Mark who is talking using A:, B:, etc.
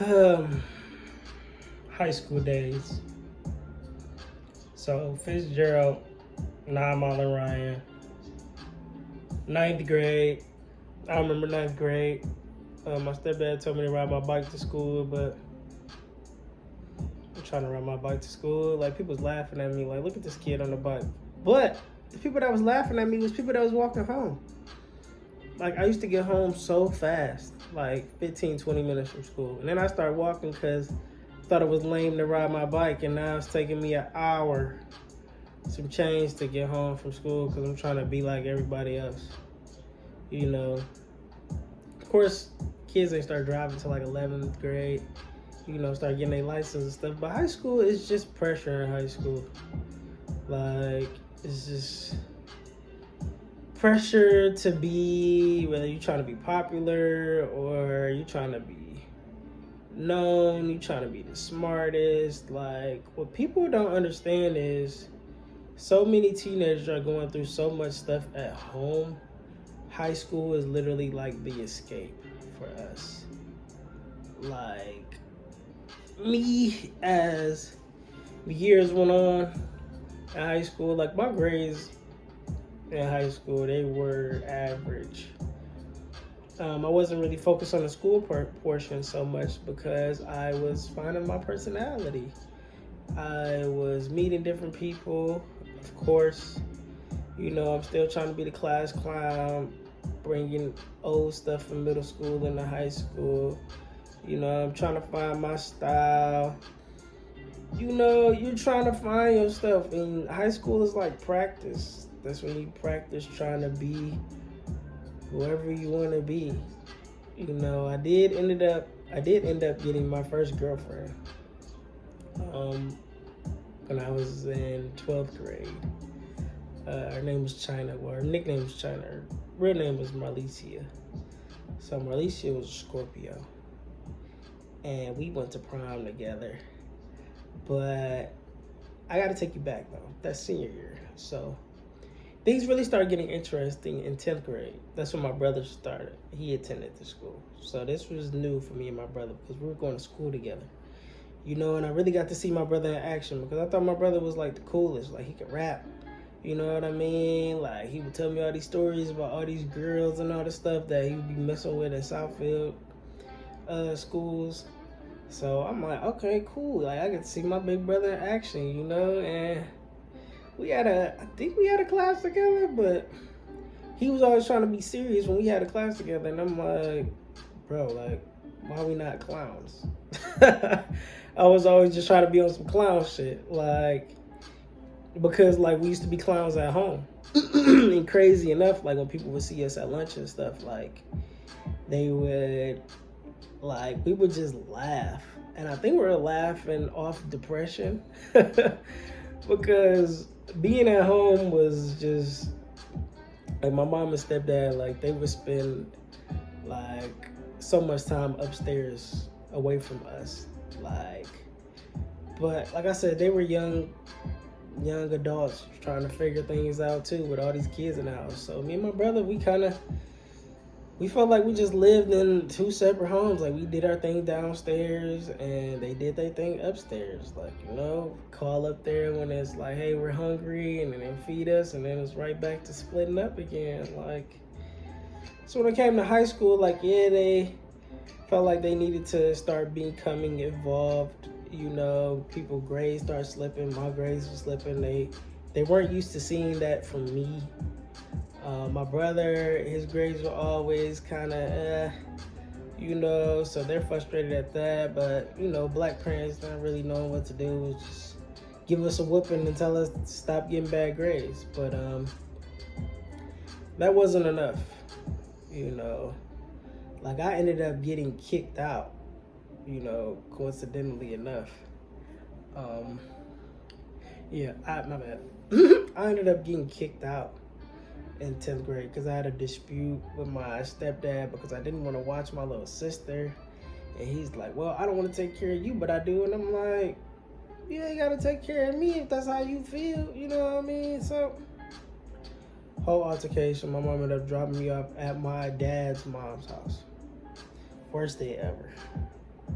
A: Um, High school days. So Fitzgerald, 9 Mile and Ryan, ninth grade. I remember ninth grade. My stepdad told me to ride my bike to school, but I'm trying to ride my bike to school. Like, people was laughing at me, like, look at this kid on the bike. But the people that was laughing at me was people that was walking home. Like, I used to get home so fast, like 15, 20 minutes from school. And then I started walking because I thought it was lame to ride my bike, and now it's taking me an hour, some change to get home from school because I'm trying to be like everybody else. You know, of course, kids ain't start driving till like 11th grade, start getting their license and stuff. But high school is just pressure in high school. Like, it's just pressure to be, whether you're trying to be popular or you're trying to be known, you're trying to be the smartest. Like, what people don't understand is so many teenagers are going through so much stuff at home. High school is literally like the escape for us. Like, me, as the years went on in high school, like, my grades in high school, they were average. I wasn't really focused on the school portion so much because I was finding my personality. I was meeting different people, of course. I'm still trying to be the class clown, bringing old stuff from middle school into high school. I'm trying to find my style. You're trying to find your stuff. And high school is like practice. That's when you practice trying to be whoever you want to be. I did end up getting my first girlfriend when I was in 12th grade. Her name was China. Well, her nickname was China. Her real name was Marlicia. So Marlicia was a Scorpio. And we went to prom together. But I got to take you back, though. That's senior year. So things really started getting interesting in 10th grade. That's when my brother started. He attended the school. So this was new for me and my brother because we were going to school together. And I really got to see my brother in action because I thought my brother was like the coolest. Like, he could rap. You know what I mean? Like, he would tell me all these stories about all these girls and all the stuff that he would be messing with in Southfield schools. So I'm like, okay, cool. Like, I get to see my big brother in action, and I think we had a class together, but he was always trying to be serious when we had a class together. And I'm like, bro, like, why are we not clowns? I was always just trying to be on some clown shit. Like, because, like, we used to be clowns at home. And crazy enough, like, when people would see us at lunch and stuff, like, they would, like, we would just laugh. And I think we were laughing off depression. Because being at home was just, like, my mom and stepdad, like, they would spend, like, so much time upstairs away from us. Like, but, like I said, they were young adults trying to figure things out too with all these kids in the house. So me and my brother, we felt like we just lived in two separate homes. Like, we did our thing downstairs and they did their thing upstairs. Like, call up there when it's like, hey, we're hungry, and then they feed us, and then it's right back to splitting up again. Like, so when I came to high school, like, yeah, they felt like they needed to start becoming involved. People grades start slipping. My grades were slipping. They weren't used to seeing that from me. My brother, his grades were always kind of, so they're frustrated at that. But, black parents not really knowing what to do. Just give us a whooping and tell us to stop getting bad grades. But that wasn't enough, Like, I ended up getting kicked out, coincidentally enough. My bad. I ended up getting kicked out in 10th grade because I had a dispute with my stepdad because I didn't want to watch my little sister. And he's like, well, I don't want to take care of you, but I do. And I'm like, you ain't got to take care of me if that's how you feel. You know what I mean? So, whole altercation, my mom ended up dropping me off at my dad's mom's house. Worst day ever.